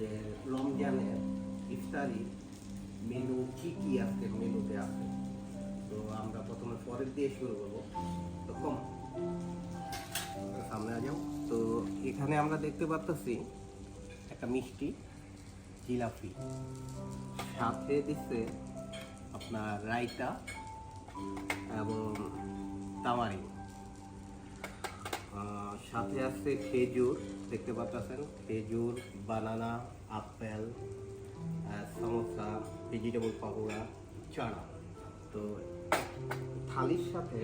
যে রমজানের ইফতারি মেনু কি কি আজকের মেনুতে আছে। তো আমরা প্রথমে পরের দিয়ে শুরু করবো। তো কম সামনে যাও। তো এখানে আমরা দেখতে পাচ্ছি একটা মিষ্টি জিলাপি, সাথে দিচ্ছে আপনার রায়তা এবং তামারি, সাথে আছে খেজুর, দেখতে পাচ্ছেন খেজুর, বানানা, আপেল, সমোসা, ভেজিটেবল পকোড়া, চানা। তো থালির সাথে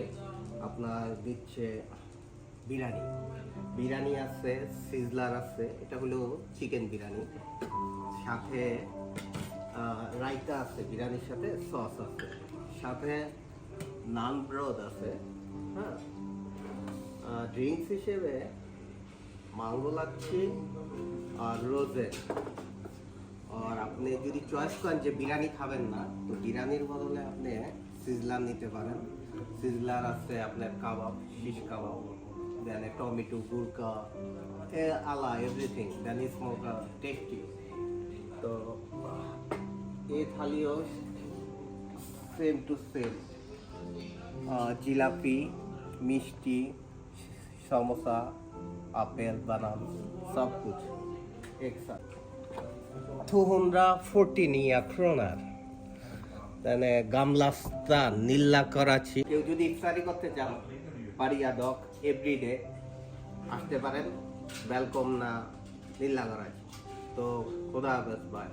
আপনার দিচ্ছে বিরিয়ানি, বিরিয়ানি আছে, সিজলার আছে, এটা হলো চিকেন বিরিয়ানি, সাথে রায়তা আছে, বিরিয়ানির সাথে সস আছে, সাথে নান ব্রদ আছে। হ্যাঁ, ড্রিঙ্কস হিসেবে ম্যাঙ্গো লাচ্ছি আর রোজে। আর আপনি যদি চয়েস করেন যে বিরিয়ানি খাবেন না, তো বিরিয়ানির বদলে আপনি সিজলার নিতে পারেন। সিজলার আছে আপনার কাবাব, শিশ কাবাব, দেন টমেটো, গুরকা, আলা এভরিথিং, দেন স্মোকা টেস্টি। তো এই থালিও সেম টু সেম, জিলাপি, মিষ্টি, समोसा, আপেল, বানানা, सब कुछ एक साथ 214 kroner। তাহলে গামলাস্তা নীলা করাচি। কেউ যদি ইফতারি করতে চান পারিয়া দক এভরিডে আসতে পারেন, ওয়েলকাম না নীলা করাচি। তো খোদা হাফেজ, বাই।